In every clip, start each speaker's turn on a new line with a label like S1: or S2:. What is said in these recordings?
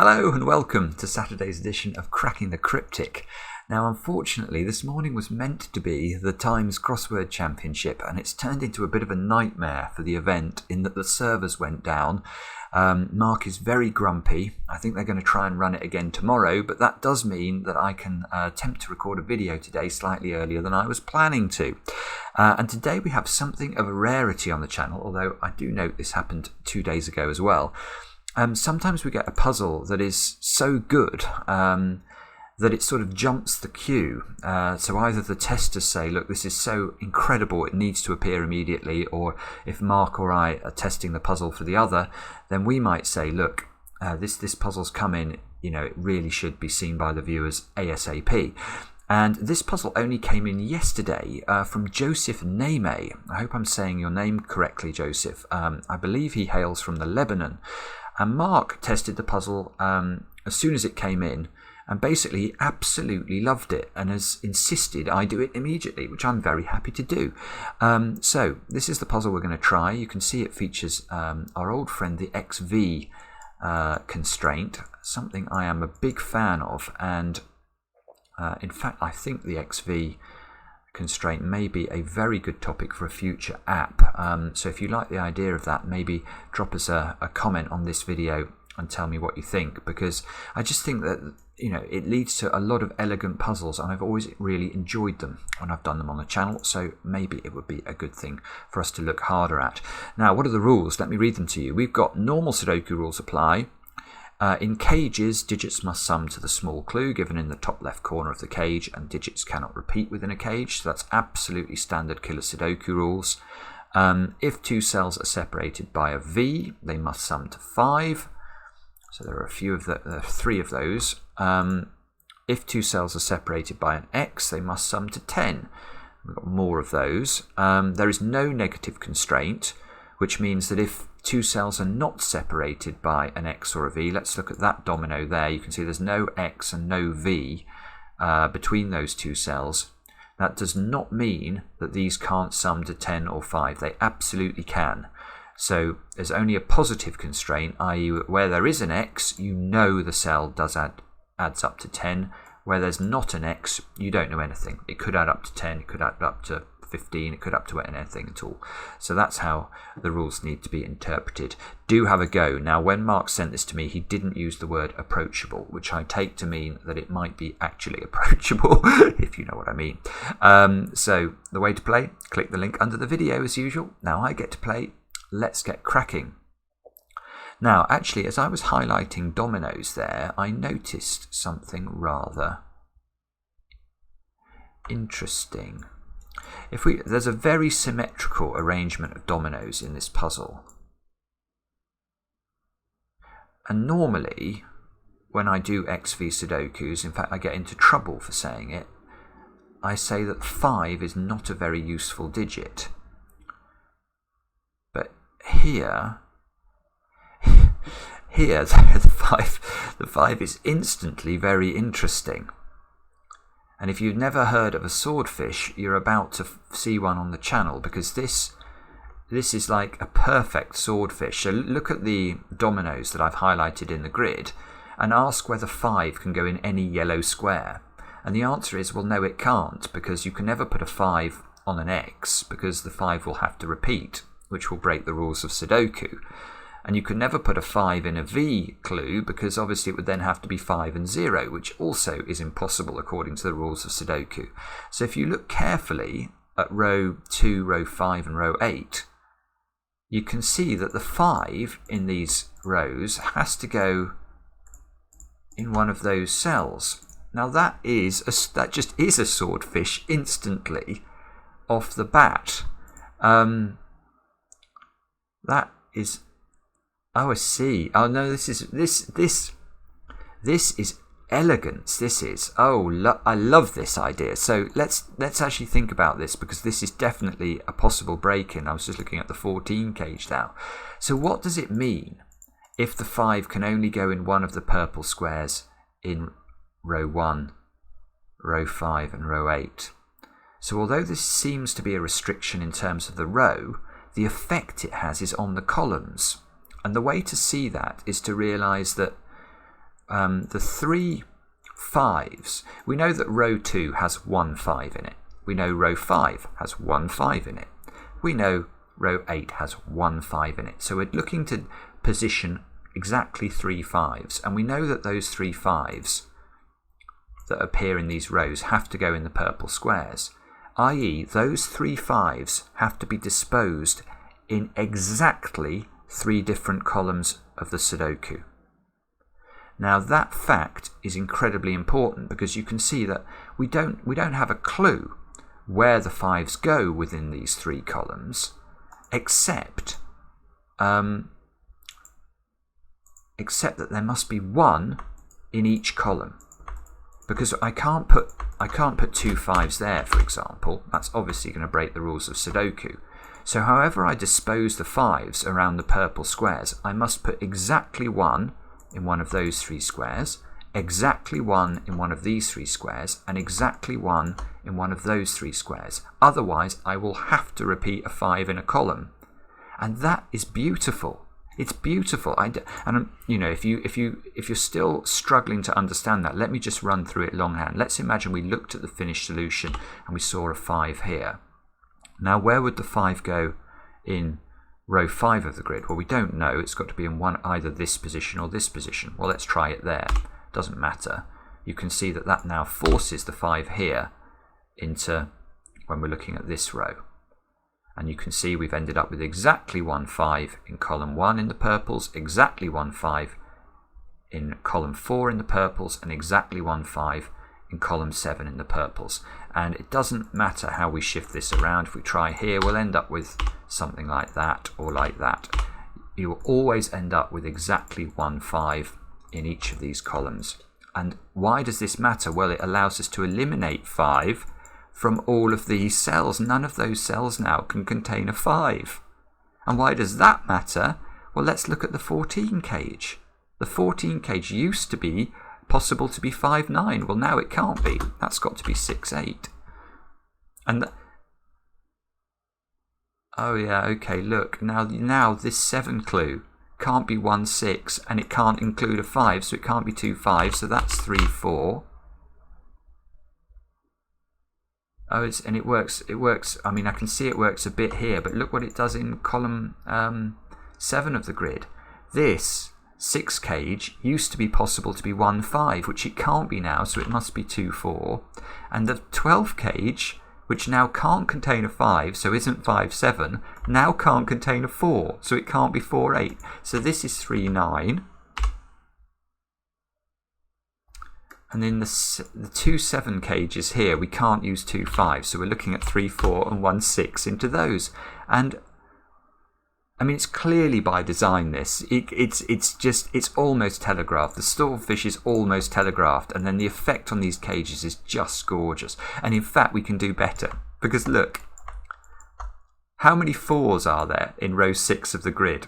S1: Hello and welcome to Saturday's edition of Cracking the Cryptic. Now, unfortunately, this morning was meant to be the Times Crossword Championship, and it's turned into a bit of a nightmare for the event in that the servers went down. Mark is very grumpy. I think they're going to try and run it again tomorrow, but that does mean that I can attempt to record a video today slightly earlier than I was planning to. And today we have something of a rarity on the channel, although I do note this happened 2 days ago as well. Sometimes we get a puzzle that is so good that it sort of jumps the queue. So either the testers say, look, this is so incredible, it needs to appear immediately, or if Mark or I are testing the puzzle for the other, then we might say, look, this puzzle's come in, it really should be seen by the viewers ASAP. And this puzzle only came in yesterday from Joseph Nehme. I hope I'm saying your name correctly, Joseph. I believe he hails from the Lebanon. And Mark tested the puzzle as soon as it came in, and basically he absolutely loved it and has insisted I do it immediately, which I'm very happy to do. So this is the puzzle we're going to try. You can see it features our old friend the XV constraint, something I am a big fan of, and in fact I think the XV constraint may be a very good topic for a future app. So if you like the idea of that, maybe drop us a comment on this video and tell me what you think, because I just think that it leads to a lot of elegant puzzles, and I've always really enjoyed them when I've done them on the channel, so maybe it would be a good thing for us to look harder at. Now, what are the rules? Let me read them to you. We've got normal Sudoku rules apply. In cages, digits must sum to the small clue given in the top left corner of the cage, and digits cannot repeat within a cage. So that's absolutely standard killer Sudoku rules. If two cells are separated by a V, they must sum to 5. So there are three of those. If two cells are separated by an X, they must sum to 10. We've got more of those. There is no negative constraint, which means that if two cells are not separated by an X or a V, let's look at that domino there. You can see there's no X and no V between those two cells. That does not mean that these can't sum to 10 or 5. They absolutely can. So there's only a positive constraint, i.e. where there is an X, the cell adds up to 10. Where there's not an X, you don't know anything. It could add up to 10, it could add up to 15, it could up to anything at all. So that's how the rules need to be interpreted. Do have a go. Now, when Mark sent this to me, he didn't use the word approachable, which I take to mean that it might be actually approachable, if you know what I mean. So the way to play, click the link under the video as usual. Now I get to play. Let's get cracking. Now, actually, as I was highlighting dominoes there, I noticed something rather interesting. There's a very symmetrical arrangement of dominoes in this puzzle. And normally, when I do XV Sudokus, in fact I get into trouble for saying it, I say that 5 is not a very useful digit. But here the 5 is instantly very interesting. And if you've never heard of a swordfish, you're about to see one on the channel, because this is like a perfect swordfish. So look at the dominoes that I've highlighted in the grid and ask whether 5 can go in any yellow square. And the answer is, well, no, it can't, because you can never put a 5 on an X, because the 5 will have to repeat, which will break the rules of Sudoku. And you can never put a 5 in a V clue, because obviously it would then have to be 5 and 0, which also is impossible according to the rules of Sudoku. So if you look carefully at row 2, row 5 and row 8, you can see that the 5 in these rows has to go in one of those cells. Now that just is a swordfish instantly off the bat. That is... Oh, I see. Oh no, this is elegance. This is. I love this idea. So let's actually think about this, because this is definitely a possible break-in. I was just looking at the 14 cage now. So what does it mean if the 5 can only go in one of the purple squares in row 1, row 5 and row 8? So although this seems to be a restriction in terms of the row, the effect it has is on the columns. And the way to see that is to realise that the 3 5s, we know that row 2 has 1 5 in it. We know row 5 has 1 5 in it. We know row 8 has 1 5 in it. So we're looking to position exactly 3 5s, and we know that those 3 5s that appear in these rows have to go in the purple squares, i.e. those 3 5s have to be disposed in exactly 3 different columns of the Sudoku. Now that fact is incredibly important because you can see that we don't have a clue where the 5s go within these 3 columns, except that there must be 1 in each column. Because I can't put 2 5s there, for example. That's obviously going to break the rules of Sudoku. So however I dispose the 5s around the purple squares, I must put exactly 1 in one of those 3 squares, exactly 1 in one of these 3 squares, and exactly 1 in one of those 3 squares. Otherwise, I will have to repeat a 5 in a column. And that is beautiful. It's beautiful. And you know, if you're still struggling to understand that, let me just run through it longhand. Let's imagine we looked at the finished solution and we saw a 5 here. Now, where would the 5 go in row 5 of the grid? Well, we don't know. It's got to be in either this position or this position. Well, let's try it there. Doesn't matter. You can see that now forces the 5 here into when we're looking at this row. And you can see we've ended up with exactly 1 5 in column 1 in the purples, exactly 1 5 in column 4 in the purples, and exactly 1 5 in column 7 in the purples. And it doesn't matter how we shift this around. If we try here, we'll end up with something like that or like that. You will always end up with exactly 1 5 in each of these columns. And why does this matter? Well, it allows us to eliminate 5 from all of these cells. None of those cells now can contain a 5. And why does that matter? Well, let's look at the 14 cage. The 14 cage used to be possible to be 5 9. Well, now it can't be. That's got to be 6 8. And oh yeah, okay, look, now this 7 clue can't be 1 6, and it can't include a 5, so it can't be 2 5, so that's 3 4. Oh, it works. I mean, I can see it works a bit here, but look what it does in column 7 of the grid. This 6 cage used to be possible to be 1 5, which it can't be now, so it must be 2 4. And the 12 cage, which now can't contain a 5, so isn't 5 7, now can't contain a 4, so it can't be 4 8. So this is 3 9. And then the 2 7 cages here, we can't use 2 5, so we're looking at 3 4 and 1 6 into those. And I mean, it's clearly by design. This it's almost telegraphed. The swordfish is almost telegraphed, and then the effect on these cages is just gorgeous. And in fact, we can do better, because look, how many 4s are there in row 6 of the grid?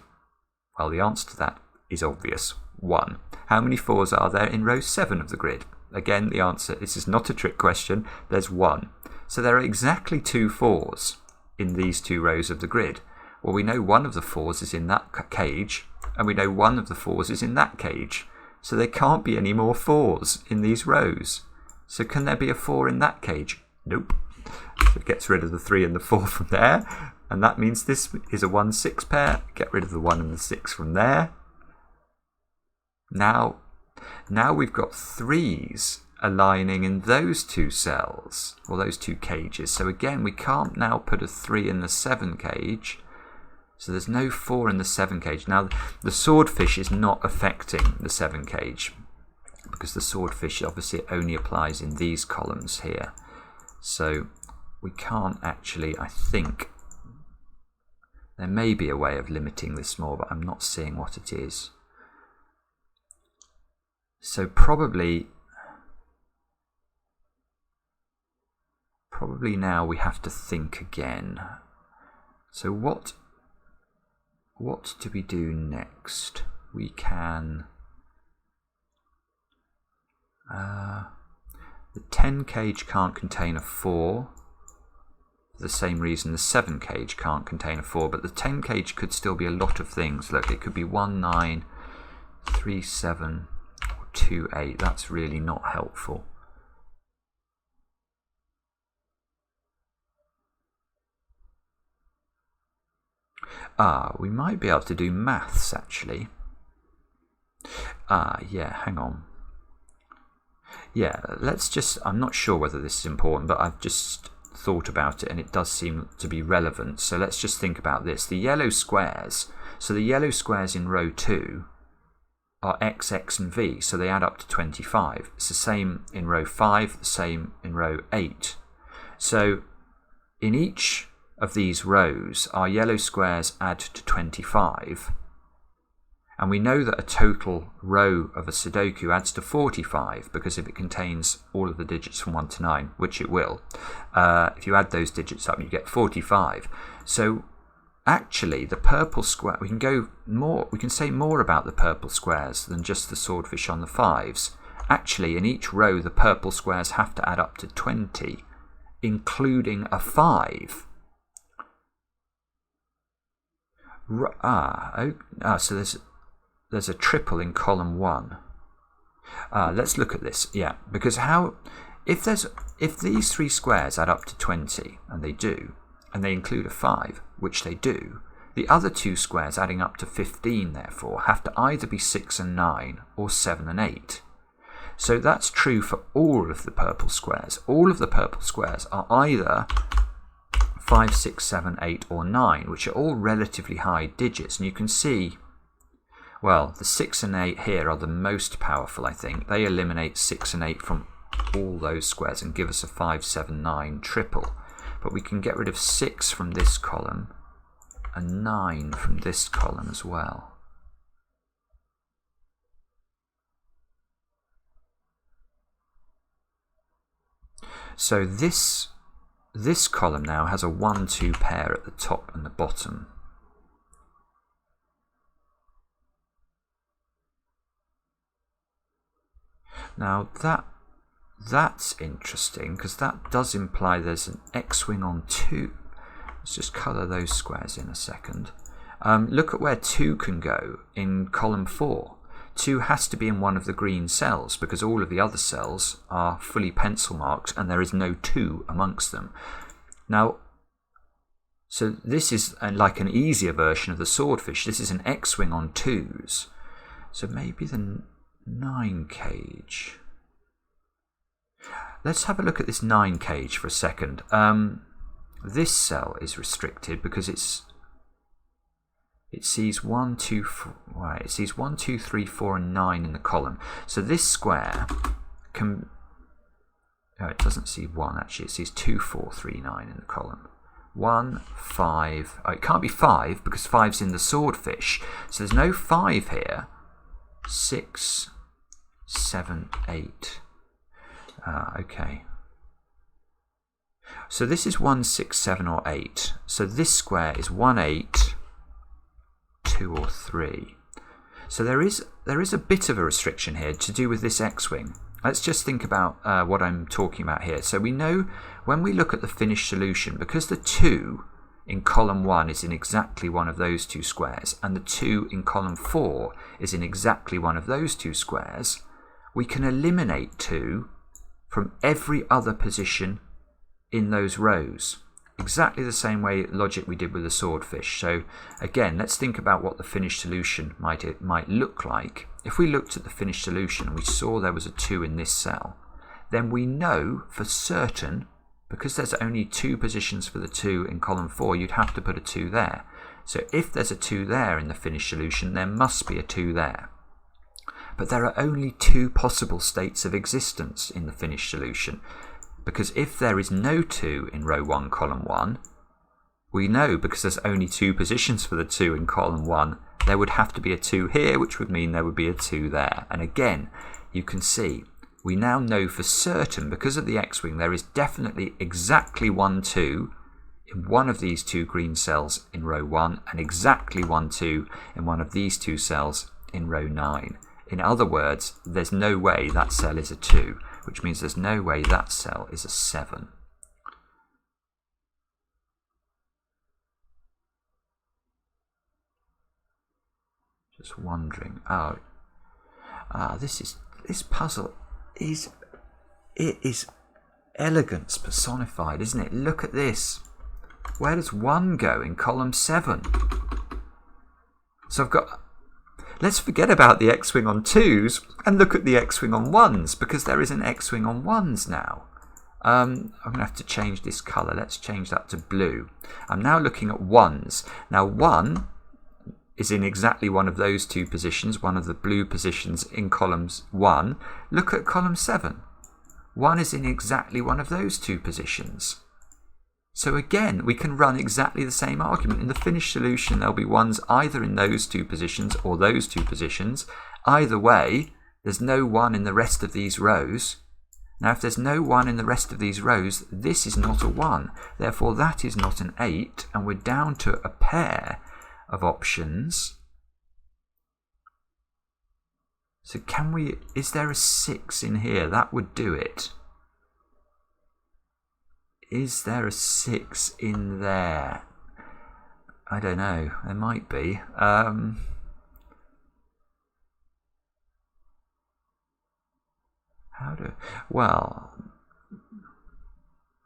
S1: Well, the answer to that is obvious: 1. How many 4s are there in row 7 of the grid? Again, the answer, this is not a trick question, there's 1. So there are exactly 2 4s in these 2 rows of the grid. Well, we know one of the 4s is in that cage, and we know one of the 4s is in that cage. So there can't be any more 4s in these rows. So can there be a 4 in that cage? Nope. So it gets rid of the 3 and the 4 from there, and that means this is a 1 6 pair. Get rid of the 1 and the 6 from there. Now we've got 3s aligning in those 2 cells, or those 2 cages. So again, we can't now put a 3 in the 7 cage. So there's no 4 in the 7 cage. Now, the swordfish is not affecting the 7 cage, because the swordfish obviously only applies in these columns here. So we can't actually, I think, there may be a way of limiting this more, but I'm not seeing what it is. So probably now we have to think again. So what do we do next? We can the 10 cage can't contain a 4 for the same reason the 7 cage can't contain a 4, but the 10 cage could still be a lot of things. Look, it could be 1 9, 3 7, 2, 8. That's really not helpful. We might be able to do maths actually. Yeah, hang on. Yeah, let's just, I'm not sure whether this is important, but I've just thought about it and it does seem to be relevant. So let's just think about this. The yellow squares, so the yellow squares in row 2 are x, x and v, so they add up to 25. It's the same in row 5, the same in row 8. So in each of these rows, our yellow squares add to 25. And we know that a total row of a Sudoku adds to 45 because if it contains all of the digits from 1 to 9, which it will, if you add those digits up, you get 45. So actually, the purple square, we can say more about the purple squares than just the swordfish on the 5s. Actually, in each row, the purple squares have to add up to 20, including a 5. So there's a triple in column 1. Let's look at this. Yeah, because if these 3 squares add up to 20, and they do, and they include a 5, which they do, the other 2 squares adding up to 15, therefore, have to either be 6 and 9 or 7 and 8. So that's true for all of the purple squares. All of the purple squares are either 5, 6, 7, 8 or 9, which are all relatively high digits. And you can see, well, the 6 and 8 here are the most powerful, I think. They eliminate 6 and 8 from all those squares and give us a 5, 7, 9 triple. But we can get rid of 6 from this column and 9 from this column as well. So this column now has a 1-2 pair at the top and the bottom. Now that's interesting because that does imply there's an X-wing on 2. Let's just colour those squares in a second. Look at where 2 can go in column 4. 2 has to be in one of the green cells because all of the other cells are fully pencil marked and there is no 2 amongst them. Now, so this is like an easier version of the swordfish. This is an X-wing on 2s. So maybe the 9 cage. Let's have a look at this 9 cage for a second. This cell is restricted because it sees 1, 2, 4, right, it sees 1, 2, 3, 4 and 9 in the column. So this square can, oh, it doesn't see 1 actually, it sees 2, 4, 3, 9 in the column. 1, 5, oh, it can't be 5 because 5's in the swordfish. So there's no 5 here. 6, 7, 8. Okay. So this is 1, 6, 7 or 8. So this square is 1, 8, 2 or 3. So there is a bit of a restriction here to do with this X-wing. Let's just think about what I'm talking about here. So we know when we look at the finished solution, because the 2 in column 1 is in exactly one of those 2 squares, and the 2 in column 4 is in exactly one of those 2 squares, we can eliminate 2 from every other position in those rows. Exactly the same logic we did with the swordfish. So again, let's think about what the finished solution might look like. If we looked at the finished solution and we saw there was a 2 in this cell, then we know for certain, because there's only 2 positions for the 2 in column 4, you'd have to put a 2 there. So if there's a 2 there in the finished solution, there must be a 2 there. But there are only 2 possible states of existence in the finished solution. Because if there is no 2 in row 1, column 1, we know because there's only 2 positions for the 2 in column 1, there would have to be a 2 here, which would mean there would be a 2 there. And again, you can see, we now know for certain, because of the X-wing, there is definitely exactly 1, 2 in one of these 2 green cells in row 1, and exactly 1, 2 in one of these 2 cells in row 9. In other words, there's no way that cell is a 2. Which means there's no way that cell is a 7. Just wondering. This is this puzzle is elegance personified, isn't it? Look at this. Where does 1 go in column 7? So I've got... Let's forget about the X-wing on 2s and look at the X-wing on 1s, because there is an X-wing on 1s now. I'm going to have to change this colour. Let's change that to blue. I'm now looking at 1s. Now 1 is in exactly one of those 2 positions, one of the blue positions in columns 1. Look at column 7. 1 is in exactly one of those 2 positions. So again, we can run exactly the same argument. In the finished solution, there'll be 1s either in those 2 positions or those 2 positions. Either way, there's no 1 in the rest of these rows. Now, if there's no 1 in the rest of these rows, this is not a 1. Therefore, that is not an 8, and we're down to a pair of options. So is there a 6 in here? That would do it. Is there a 6 in there? I don't know. There might be. Well,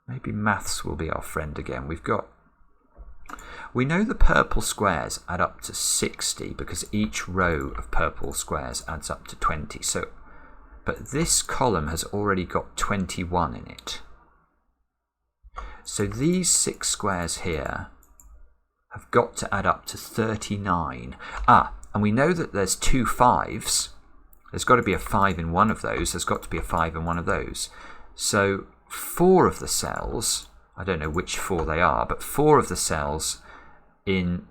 S1: maybe maths will be our friend again. We know the purple squares add up to 60 because each row of purple squares adds up to 20. But this column has already got 21 in it. So these 6 squares here have got to add up to 39. And we know that there's 2 5s. There's got to be a 5 in one of those. There's got to be a 5 in one of those. So 4 of the cells, I don't know which 4 they are, but 4 of the cells in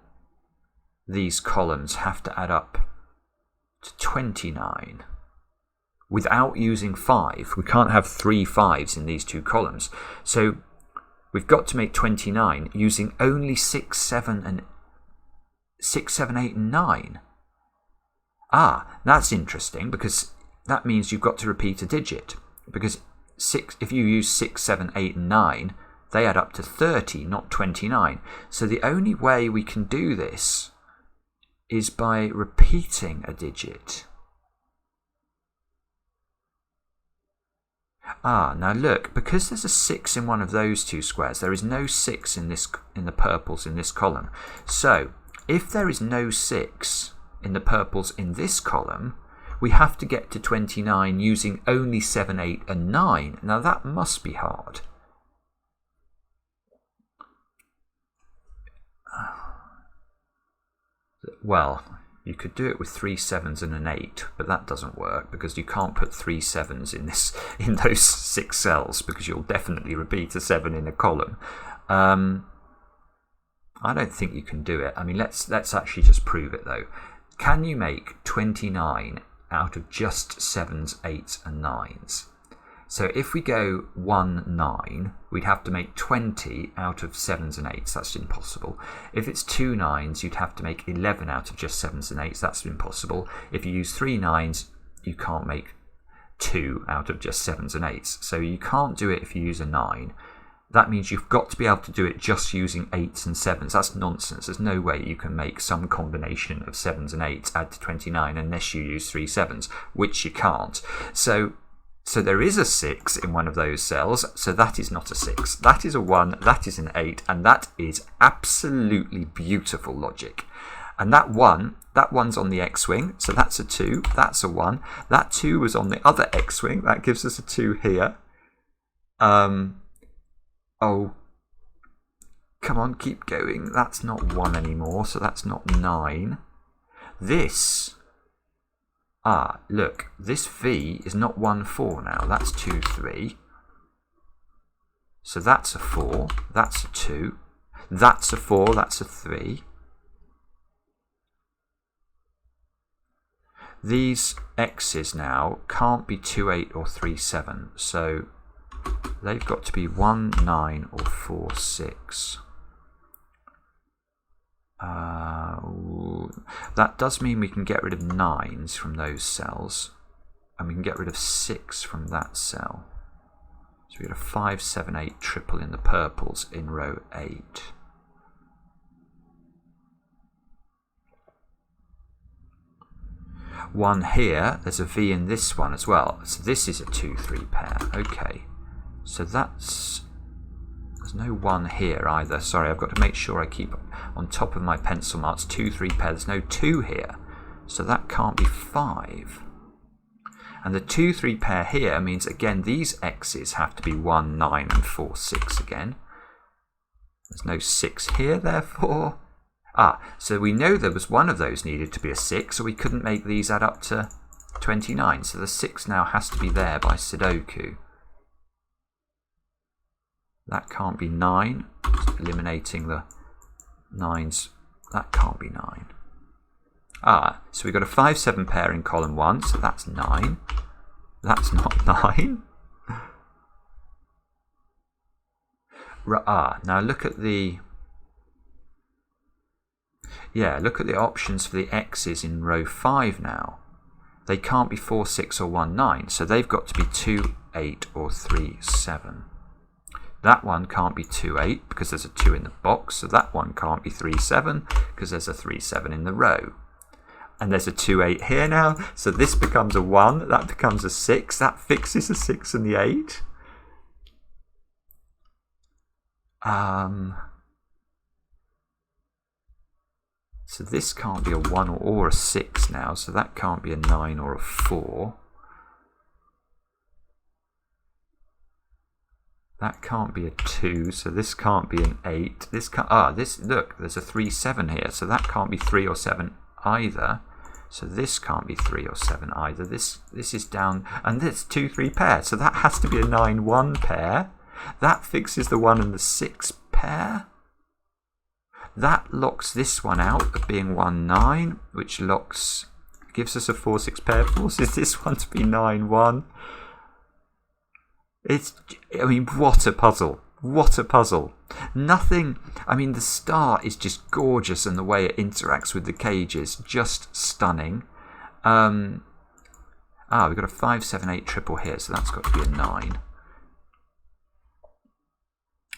S1: these columns have to add up to 29 without using 5. We can't have 3 5s in these 2 columns. So we've got to make 29 using only 6, 7, 8, and 9. That's interesting, because that means you've got to repeat a digit. Because if you use 6, 7, 8, and 9, they add up to 30, not 29. So the only way we can do this is by repeating a digit. Now look, because there's a 6 in one of those 2 squares, there is no 6 in the purples in this column. So if there is no 6 in the purples in this column, we have to get to 29 using only 7, 8, and 9. Now that must be hard. Well, you could do it with 3 7s and an 8, but that doesn't work because you can't put 3 7s in those 6 cells, because you'll definitely repeat a 7 in a column. I don't think you can do it. I mean, let's actually just prove it though. Can you make 29 out of just 7s, 8s, and 9s? So if we go 1, 9, we'd have to make 20 out of 7s and 8s. That's impossible. If it's 2 9s, you'd have to make 11 out of just 7s and 8s. That's impossible. If you use 3 9s, you can't make 2 out of just 7s and 8s. So you can't do it if you use a 9. That means you've got to be able to do it just using 8s and 7s. That's nonsense. There's no way you can make some combination of 7s and 8s add to 29 unless you use 3 7s, which you can't. So there is a 6 in one of those cells, so that is not a 6. That is a 1, that is an 8, and that is absolutely beautiful logic. And that 1's on the X-wing, so that's a 2, that's a 1. That 2 was on the other X-wing, that gives us a 2 here. Oh, come on, keep going. That's not 1 anymore, so that's not 9. This... look, this V is not 1, 4 now. That's 2, 3. So that's a 4. That's a 2. That's a 4. That's a 3. These X's now can't be 2, 8 or 3, 7. So they've got to be 1, 9 or 4, 6. That does mean we can get rid of 9s from those cells, and we can get rid of 6 from that cell. So we get a 5, 7, 8 triple in the purples in row 8. 1 here. There's a V in this one as well. So this is a 2-3 pair. Okay. So there's no 1 here either. Sorry, I've got to make sure I keep on top of my pencil marks. 2-3 pair. There's no 2 here. So that can't be 5. And the 2-3 pair here means, again, these X's have to be 1, 9, and 4, 6 again. There's no 6 here, therefore. So we know there was one of those needed to be a 6, so we couldn't make these add up to 29. So the 6 now has to be there by Sudoku. That can't be 9. Eliminating the 9s. That can't be 9. So we've got a 5-7 pair in column 1, so that's 9. That's not 9. Now look at the options for the X's in row 5 now. They can't be 4, 6 or 1, 9, so they've got to be 2, 8 or 3, 7. That one can't be 2, 8 because there's a 2 in the box, so that one can't be 3, 7 because there's a 3, 7 in the row. And there's a 2, 8 here now, so this becomes a 1, that becomes a 6, that fixes the 6 and the 8. So this can't be a 1 or a 6 now, so that can't be a 9 or a 4. That can't be a 2, so this can't be an 8. This can't, look, there's a 3, 7 here, so that can't be 3 or 7 either. So this can't be 3 or 7 either. This is down, and this 2, 3 pair, so that has to be a 9, 1 pair. That fixes the 1 and the 6 pair. That locks this one out of being 1, 9, which gives us a 4, 6 pair, forces this one to be 9, 1. What a puzzle. What a puzzle. Nothing, the star is just gorgeous, and the way it interacts with the cages, just stunning. We've got a 5, 7, 8 triple here, so that's got to be a 9.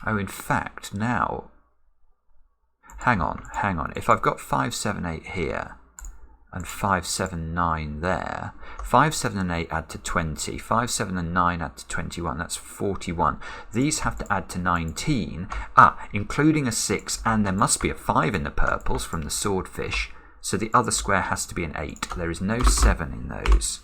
S1: In fact, now, hang on. If I've got 5, 7, 8 here, and 5, 7, 9 there, 5, 7 and 8 add to 20, 5, 7 and 9 add to 21, that's 41. These have to add to 19, including a 6, and there must be a 5 in the purples from the swordfish, so the other square has to be an 8. There is no 7 in those.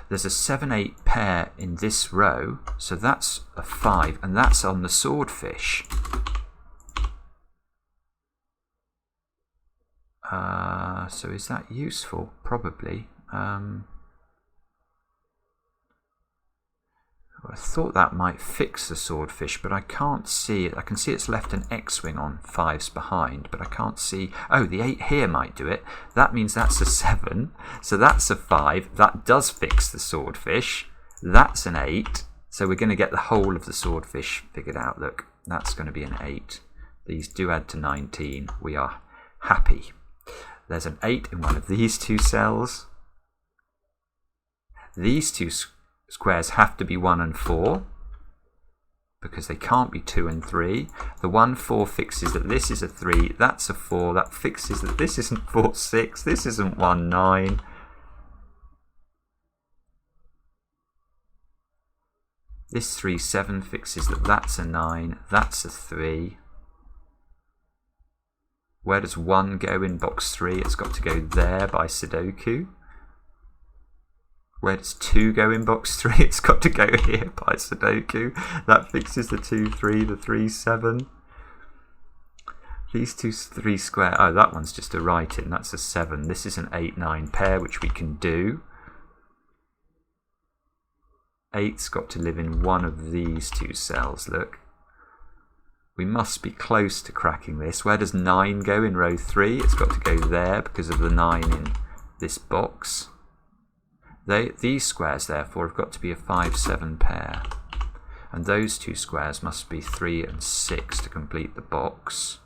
S1: There's a 7, 8 pair in this row, so that's a 5, and that's on the swordfish. So is that useful? Probably. I thought that might fix the swordfish, but I can't see it. I can see it's left an X-wing on 5s behind, but I can't see... the 8 here might do it. That means that's a 7. So that's a 5. That does fix the swordfish. That's an 8. So we're going to get the whole of the swordfish figured out. Look, that's going to be an 8. These do add to 19. We are happy. There's an 8 in one of these two cells. These two squares have to be 1 and 4 because they can't be 2 and 3. The 1, 4 fixes that this is a 3, that's a 4, that fixes that this isn't 4, 6, this isn't 1, 9. This 3, 7 fixes that that's a 9, that's a 3. Where does 1 go in box 3? It's got to go there by Sudoku. Where does 2 go in box 3? It's got to go here by Sudoku. That fixes the 2, 3, the 3, 7. These 2, 3 square. That one's just a write-in. That's a 7. This is an 8, 9 pair, which we can do. 8's got to live in one of these two cells, look. We must be close to cracking this. Where does 9 go in row 3? It's got to go there because of the 9 in this box. These squares, therefore, have got to be a 5, 7 pair. And those two squares must be 3 and 6 to complete the box.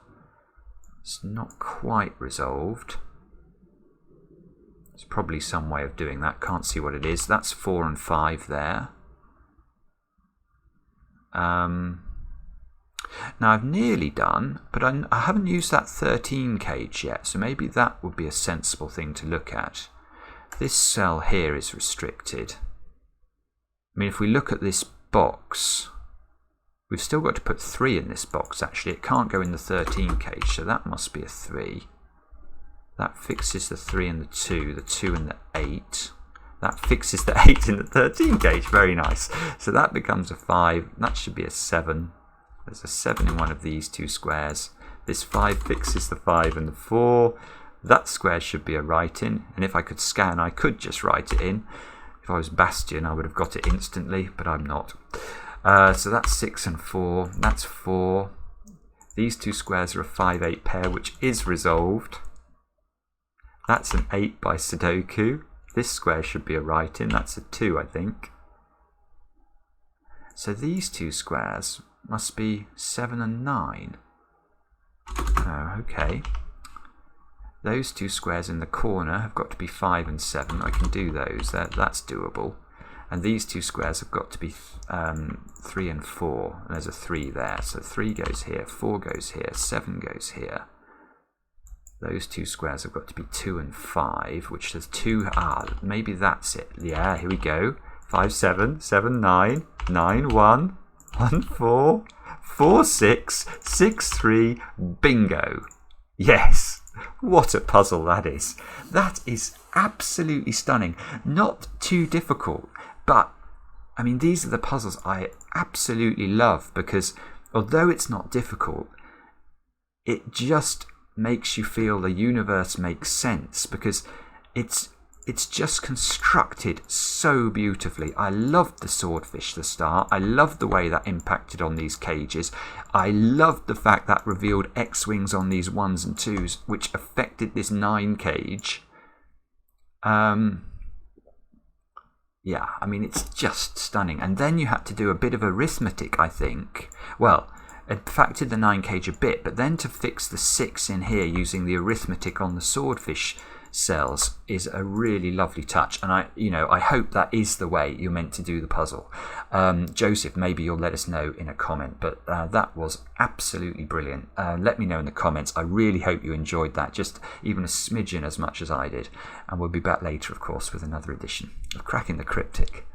S1: It's not quite resolved. There's probably some way of doing that. Can't see what it is. That's 4 and 5 there. Now I've nearly done, but I haven't used that 13 cage yet, so maybe that would be a sensible thing to look at. This cell here is restricted. I mean, if we look at this box, we've still got to put 3 in this box actually. It can't go in the 13 cage, so that must be a 3. That fixes the 3 and the 2 and the 8. That fixes the 8 in the 13 cage, very nice. So that becomes a 5, that should be a 7. There's a 7 in one of these 2 squares. This 5 fixes the 5 and the 4. That square should be a write-in, and if I could scan, I could just write it in. If I was Bastion, I would have got it instantly, but I'm not. So that's 6 and 4. That's 4. These 2 squares are a 5-8 pair, which is resolved. That's an 8 by Sudoku. This square should be a write-in. That's a 2, I think. So these 2 squares must be 7 and 9. Oh, okay. Those 2 squares in the corner have got to be 5 and 7. I can do those. That's doable. And these 2 squares have got to be 3 and 4. And there's a 3 there. So 3 goes here, 4 goes here, 7 goes here. Those 2 squares have got to be 2 and 5, which there's 2. Maybe that's it. Yeah, here we go. 5, 7, 7, 9, 9, 1, 1, 4, 4, 6, 6, 3, bingo. Yes, what a puzzle that is. That is absolutely stunning. Not too difficult, but I mean, these are the puzzles I absolutely love because although it's not difficult, it just makes you feel the universe makes sense because it's just constructed so beautifully. I loved the swordfish, the star. I loved the way that impacted on these cages. I loved the fact that revealed X-wings on these 1s and 2s, which affected this 9 cage. Yeah, I mean, it's just stunning. And then you had to do a bit of arithmetic, I think. Well, it affected the 9 cage a bit, but then to fix the 6 in here using the arithmetic on the swordfish cells is a really lovely touch, and I hope that is the way you're meant to do the puzzle. Joseph, maybe you'll let us know in a comment, but that was absolutely brilliant. Let me know in the comments. I really hope you enjoyed that, just even a smidgen as much as I did, and we'll be back later, of course, with another edition of Cracking the Cryptic.